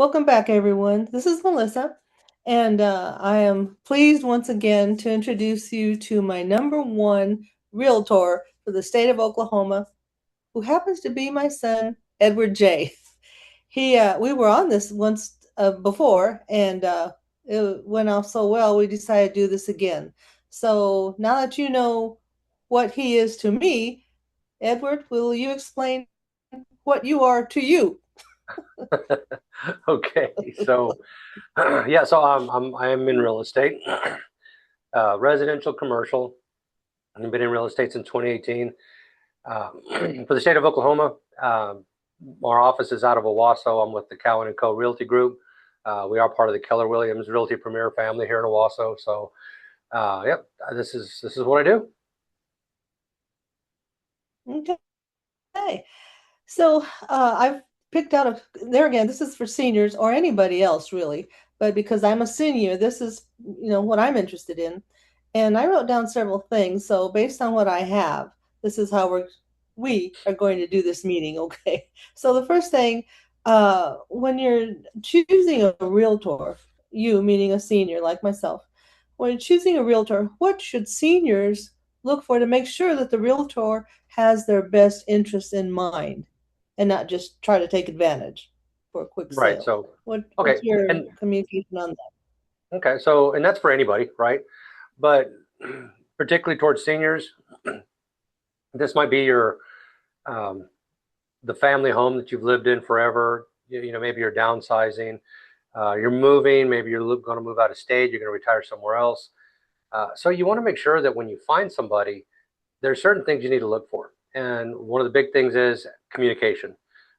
Welcome back, everyone. This is Melissa, and I am pleased once again to introduce you to my number one realtor for the state of Oklahoma, who happens to be my son, Edward J. We were on this once before, and it went off so well, we decided to do this again. So now that you know what he is to me, Edward, will you explain what you are to you? Okay, so yeah, I am in real estate, residential, commercial. I've been in real estate since 2018. For the state of Oklahoma, our office is out of Owasso. I'm with the Cowan and Co. Realty Group. We are part of the Keller Williams Realty Premier family here in Owasso. So, yep, this is what I do. Okay. So I've picked out there again, this is for seniors or anybody else really, but because I'm a senior, this is, what I'm interested in. And I wrote down several things. So based on what I have, this is how we are going to do this meeting, okay? So the first thing, when you're choosing a realtor, you meaning a senior like myself, when choosing a realtor, what should seniors look for to make sure that the realtor has their best interest in mind and not just try to take advantage for a quick Right. sale? So, What's okay, your and communication on that? okay, so and that's for anybody, right? But particularly towards seniors, this might be your um, the family home that you've lived in forever. Maybe you're downsizing, you're moving, maybe you're going to move out of state, you're going to retire somewhere else. So you want to make sure that when you find somebody, there's certain things you need to look for. And one of the big things is communication.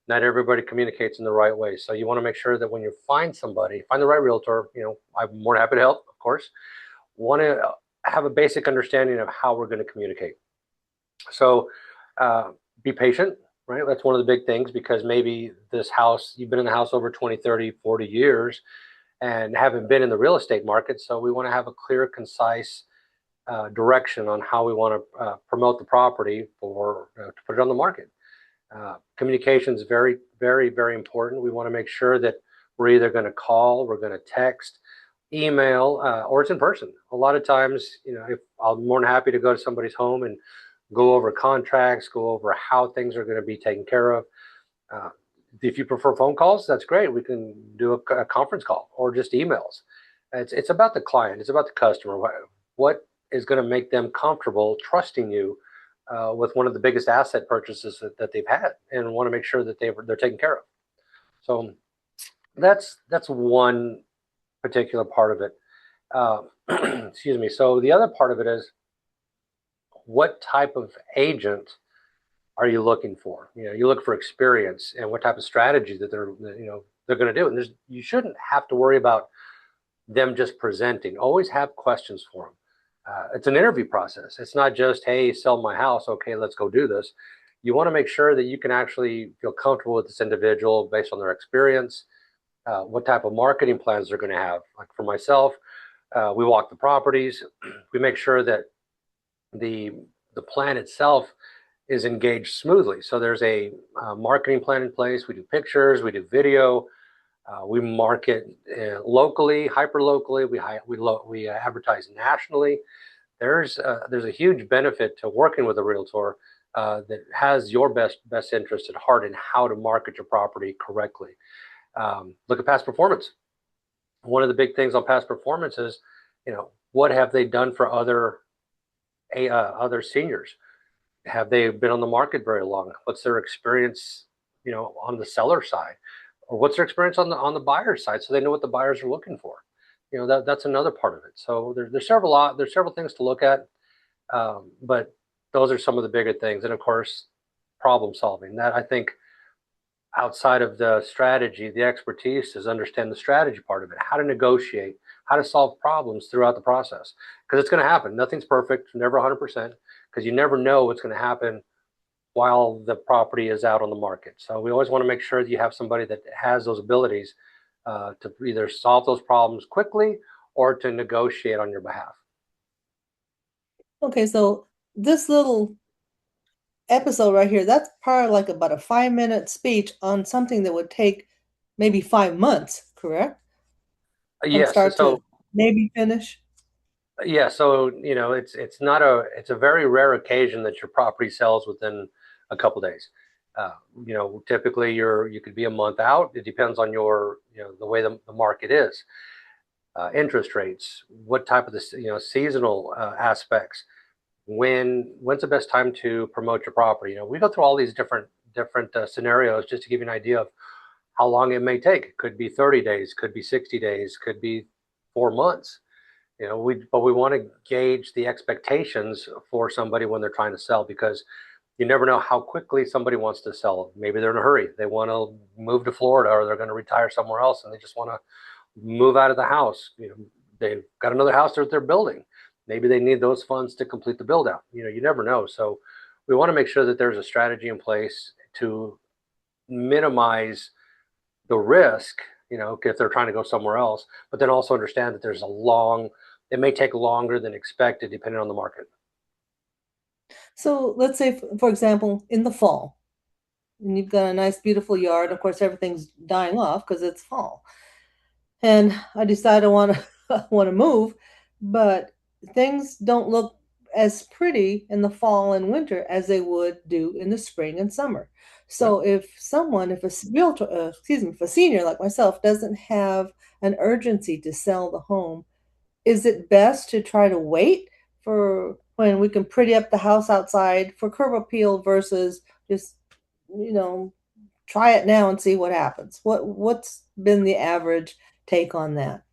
Not everybody communicates in the right way. So you want to make sure that when you find somebody, find the right realtor, I'm more than happy to help, of course. Want to have a basic understanding of how we're going to communicate. So uh, be patient, right? That's one of the big things because maybe this house, you've been in the house over 20, 30, 40 years and haven't been in the real estate market. So we want to have a clear, concise direction on how we want to promote the property for to put it on the market. Communication is very, very, very important. We want to make sure that we're either going to call, we're going to text, email, or it's in person. A lot of times, if I'm more than happy to go to somebody's home and go over contracts, go over how things are going to be taken care of. Uh, if you prefer phone calls, that's great. We can do a conference call or just emails. It's about the client. It's about the customer. What is going to make them comfortable trusting you with one of the biggest asset purchases that they've had, and want to make sure that they're taken care of. So that's one particular part of it. Excuse me. So the other part of it is what type of agent are you looking for? You look for experience and what type of strategy that they're going to do. And you shouldn't have to worry about them just presenting. Always have questions for them. It's an interview process. It's not just, hey, sell my house. Okay, let's go do this. You want to make sure that you can actually feel comfortable with this individual based on their experience, what type of marketing plans they're going to have. Like for myself, we walk the properties. We make sure that the the plan itself is engaged smoothly. So there's a marketing plan in place. We do pictures, we do video, we market locally, hyper locally. We advertise nationally. There's a huge benefit to working with a realtor that has your best interest at heart in how to market your property correctly. Look at past performance. One of the big things on past performance is, what have they done for other seniors? Have they been on the market very long? What's their experience, on the seller side, or what's their experience on the buyer side, so they know what the buyers are looking for. That's another part of it. So there's several things to look at, but those are some of the bigger things, and of course, problem solving. That I think outside of the strategy, the expertise is understand the strategy part of it, how to negotiate, how to solve problems throughout the process. Because it's going to happen. Nothing's perfect, never 100%, because you never know what's going to happen while the property is out on the market. So we always want to make sure that you have somebody that has those abilities to either solve those problems quickly or to negotiate on your behalf. Okay, so this little episode right here, that's probably like about a 5-minute speech on something that would take maybe 5 months, correct? From Yes. start to So maybe finish. yeah, so it's not it's a very rare occasion that your property sells within a couple days. Typically you could be a month out. It depends on your the way the market is, interest rates, what type of this seasonal aspects. When's the best time to promote your property? We go through all these different scenarios just to give you an idea of how long it may take. It could be 30 days, could be 60 days, could be 4 months. But we want to gauge the expectations for somebody when they're trying to sell, because you never know how quickly somebody wants to sell. Maybe they're in a hurry. They want to move to Florida, or they're going to retire somewhere else and they just want to move out of the house. They've got another house that they're building. Maybe they need those funds to complete the build out. You never know. So we want to make sure that there's a strategy in place to minimize the risk, if they're trying to go somewhere else, but then also understand that it may take longer than expected depending on the market. So let's say, for example, in the fall, and you've got a nice, beautiful yard. Of course, everything's dying off because it's fall. And I decide I want to want to move, but things don't look as pretty in the fall and winter as they would do in the spring and summer. Yeah. So if a realtor, excuse me, if a senior like myself doesn't have an urgency to sell the home, is it best to try to wait for when we can pretty up the house outside for curb appeal versus just, you know, try it now and see what happens? What's been the average take on that?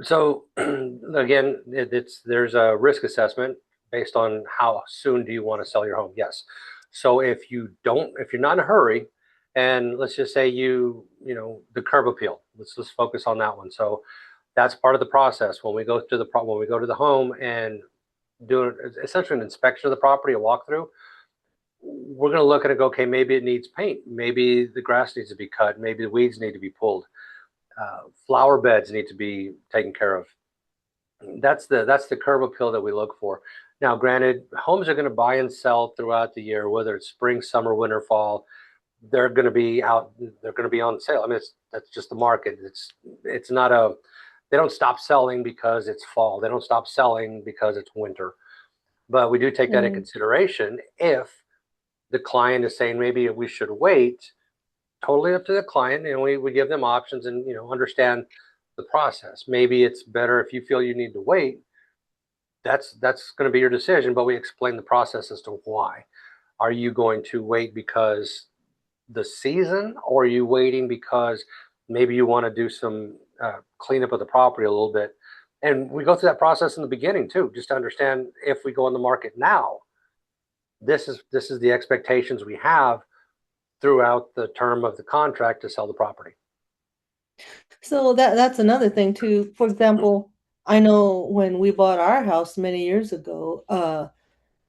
So again, there's a risk assessment based on how soon do you want to sell your home. Yes. So if you're not in a hurry, and let's just say the curb appeal, let's focus on that one. So that's part of the process when we go to the home and do essentially an inspection of the property, a walkthrough. We're going to look at it and go, okay, maybe it needs paint, maybe the grass needs to be cut, maybe the weeds need to be pulled, flower beds need to be taken care of. That's the curb appeal that we look for. Now, granted, homes are going to buy and sell throughout the year, whether it's spring, summer, winter, fall. They're going to be out. They're going to be on sale. I mean, that's just the market. It's not a. They don't stop selling because it's fall. They don't stop selling because it's winter. But we do take that in Mm. consideration if the client is saying maybe we should wait. Totally up to the client, and we give them options and understand the process. Maybe it's better if you feel you need to wait. That's going to be your decision, but we explain the process as to why. Are you going to wait because the season, or are you waiting because maybe you want to do some cleanup of the property a little bit? And we go through that process in the beginning too, just to understand if we go on the market now, this is the expectations we have throughout the term of the contract to sell the property. So that's another thing too. For example, I know when we bought our house many years ago,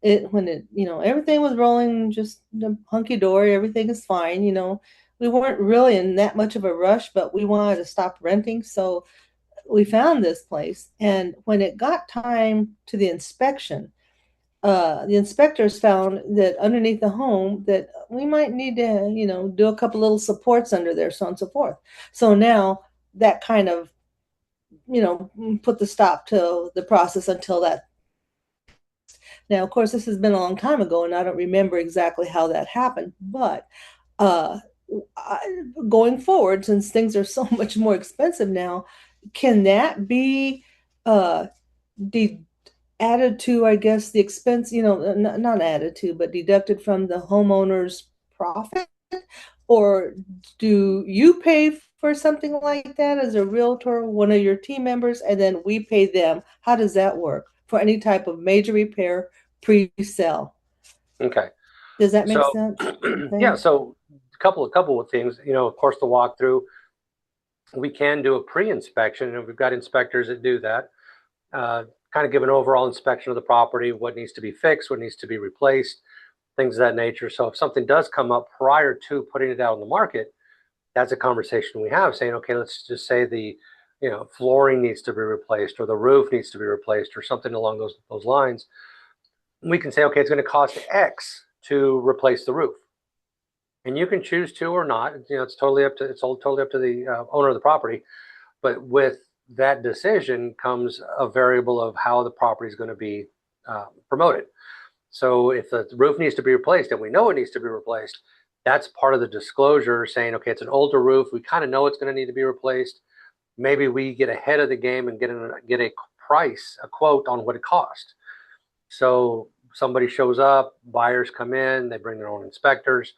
it when it everything was rolling just hunky dory, everything is fine. We weren't really in that much of a rush, but we wanted to stop renting, so we found this place. And when it got time to the inspection, the inspectors found that underneath the home that we might need to, do a couple little supports under there, so on and so forth. So now that kind of, put the stop to the process until that. Now, of course, this has been a long time ago, and I don't remember exactly how that happened, but uh, going forward, since things are so much more expensive now, can that be uh, de added to, I guess, the expense, not added to, but deducted from the homeowner's profit? Or do you pay for something like that as a realtor, one of your team members, and then we pay them? How does that work for any type of major repair pre-sale? Okay. Does that make So, sense? What I'm yeah, saying? so a couple of things. Of course, the walkthrough, we can do a pre-inspection, and we've got inspectors that do that. Kind of give an overall inspection of the property, what needs to be fixed, what needs to be replaced, things of that nature. So if something does come up prior to putting it out on the market, that's a conversation we have, saying, okay, let's just say the flooring needs to be replaced, or the roof needs to be replaced, or something along those lines. We can say, okay, it's going to cost X to replace the roof. and you can choose to or not. It's all totally up to the owner of the property. But with that decision comes a variable of how the property is going to be promoted. So if the roof needs to be replaced, and we know it needs to be replaced, that's part of the disclosure saying, okay, it's an older roof. We kind of know it's going to need to be replaced. Maybe we get ahead of the game and get a price, a quote on what it costs. So somebody shows up, buyers come in, they bring their own inspectors,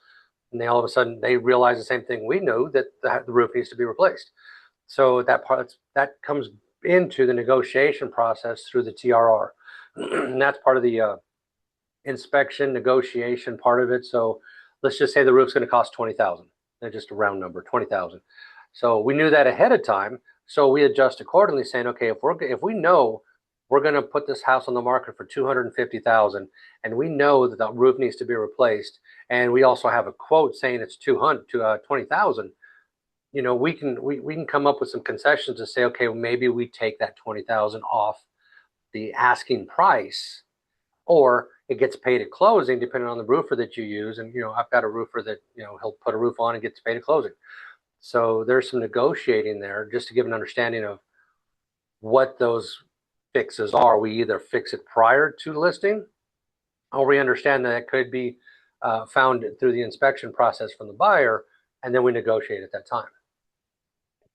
and they all of a sudden they realize the same thing we knew, that the roof needs to be replaced. So that comes into the negotiation process through the TRR, and that's part of the inspection negotiation part of it. So let's just say the roof's going to cost 20,000. That's just a round number, 20,000. So we knew that ahead of time. So we adjust accordingly, saying, okay, if we know we're going to put this house on the market for 250,000, and we know that the roof needs to be replaced, and we also have a quote saying it's 20,000. We can come up with some concessions to say, okay, well, maybe we take that 20,000 off the asking price, or it gets paid at closing depending on the roofer that you use. And I've got a roofer that he'll put a roof on and gets paid at closing. So there's some negotiating there just to give an understanding of what those fixes are. We either fix it prior to listing, or we understand that it could be found through the inspection process from the buyer, and then we negotiate at that time.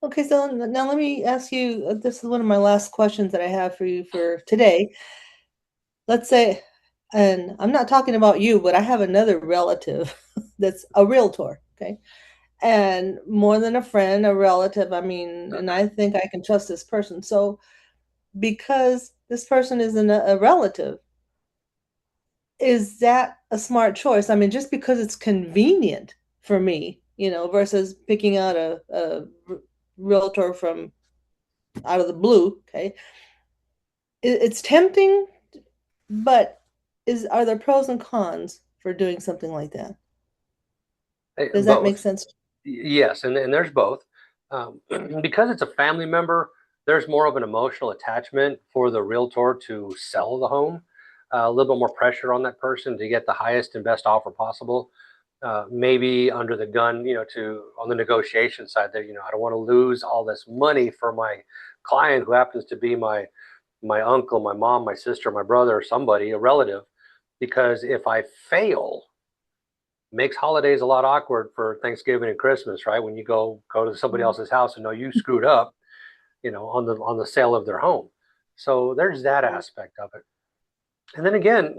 Okay, so now let me ask you, this is one of my last questions that I have for you for today. Let's say, and I'm not talking about you, but I have another relative that's a realtor, okay? And more than a friend, a relative, I mean, and I think I can trust this person. So because this person isn't a relative, is that a smart choice? I mean, just because it's convenient for me, versus picking out a realtor from out of the blue, okay? It's tempting, but are there pros and cons for doing something like that? Does that make Both. sense? Yes, and there's both. Because it's a family member, there's more of an emotional attachment for the realtor to sell the home. A little bit more pressure on that person to get the highest and best offer possible. Maybe under the gun, to on the negotiation side there, I don't want to lose all this money for my client who happens to be my uncle, my mom, my sister, my brother, or somebody, a relative, because if I fail, makes holidays a lot awkward for Thanksgiving and Christmas, right? When you go to somebody Mhm. else's house and know you screwed up, on the sale of their home. So there's that aspect of it. And then again,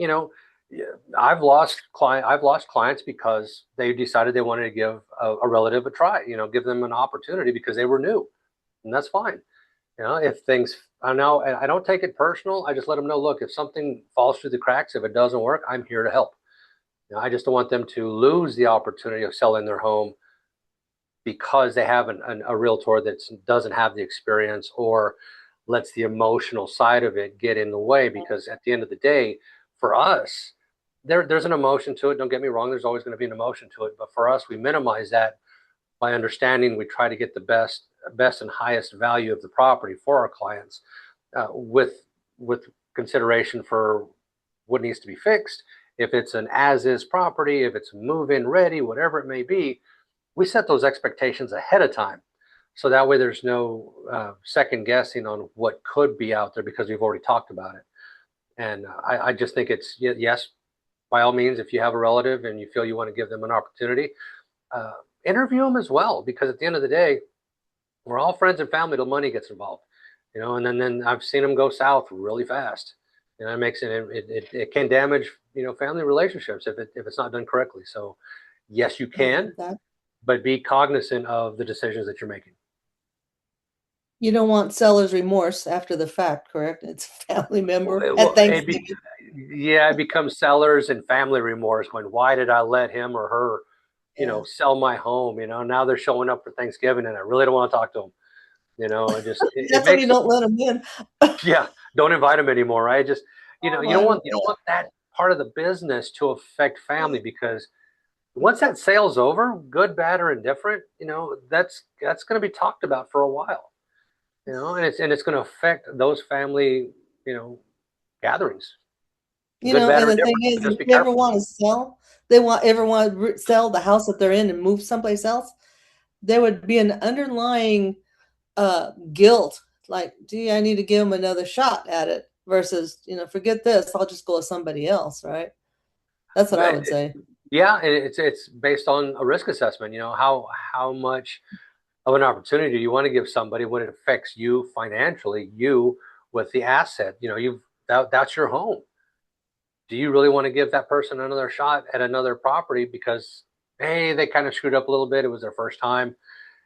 I've lost clients because they decided they wanted to give a relative a try, give them an opportunity because they were new, and that's fine. If things, I know, I don't take it personal. I just let them know, look, if something falls through the cracks, if it doesn't work, I'm here to help. I just don't want them to lose the opportunity of selling their home because they have a realtor that doesn't have the experience, or lets the emotional side of it get in the way. Because at the end of the day, for us, there's an emotion to it. Don't get me wrong, there's always going to be an emotion to it. But for us, we minimize that by understanding we try to get the best and highest value of the property for our clients, with consideration for what needs to be fixed. If it's an as is property, if it's move in ready, whatever it may be, we set those expectations ahead of time. So that way there's no second guessing on what could be out there because we've already talked about it. And I just think it's, yes, by all means, if you have a relative and you feel you want to give them an opportunity, uh, interview them as well. Because at the end of the day, we're all friends and family till money gets involved, and then I've seen them go south really fast. It makes it can damage, family relationships if it's not done correctly. So yes, you Yeah, can, that but be cognizant of the decisions that you're making. you don't want seller's remorse after the fact, correct? It's a family member at Well, Thanksgiving. yeah, it becomes sellers and family remorse when why did I let him or her, Yeah. sell my home? Now they're showing up for Thanksgiving and I really don't want to talk to them. It That's when makes you don't let them in. yeah, don't invite them anymore, right? Just Oh you my, don't want that part of the business to affect yeah. family, because once that sale's over, good, bad, or indifferent, that's going to be talked about for a while, and it's going to affect those family, gatherings. You good, know, bad, and or the thing different. is, Just if be they ever careful. want to sell, they want ever want to sell the house that they're in and move someplace else, there would be an underlying guilt, like, gee, I need to give them another shot at it versus, forget this, I'll just go with somebody else, right? That's what I But would say. yeah, and it's based on a risk assessment. You know, how much of an opportunity you want to give somebody when it affects you financially, you with the asset. You know, that's your home. Do you really want to give that person another shot at another property because hey, they kind of screwed up a little bit. It was their first time.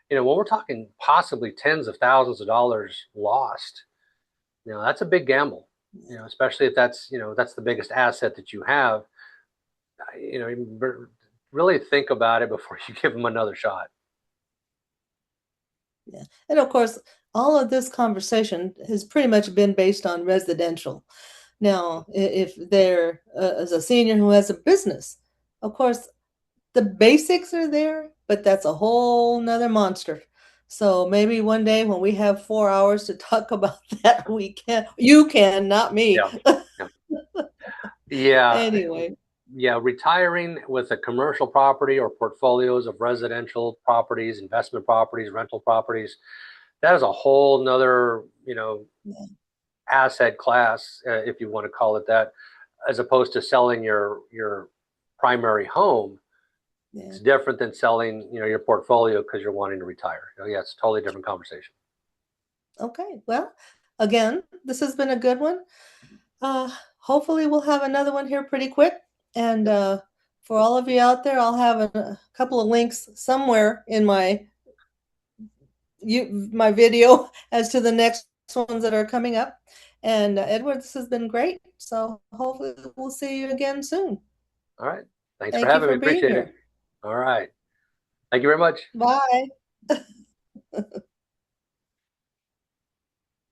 You know, when we're talking possibly tens of thousands of dollars lost, you know, that's a big gamble. You know, especially if that's the biggest asset that you have. You know, really think about it before you give them another shot. Yeah. And of course, all of this conversation has pretty much been based on residential. Now, if there is a senior who has a business, of course, the basics are there, but that's a whole nother monster. So maybe one day when we have 4 hours to talk about that, you can, not me. Yeah. Yeah. Yeah. Anyway, Yeah. Retiring with a commercial property or portfolios of residential properties, investment properties, rental properties, that is a whole nother, yeah, asset class, if you want to call it that, as opposed to selling your primary home. yeah. It's different than selling, your portfolio because you're wanting to retire. Yeah, it's a totally different conversation. Okay. Well, again, this has been a good one. Hopefully we'll have another one here pretty quick. And Yep. for all of you out there, I'll have a couple of links somewhere in my video as to the next ones that are coming up. And Edward, this has been great. So hopefully we'll see you again soon. All right. Thanks for Thank you having me. for being Appreciate it. here. All right. Thank you very much. Bye.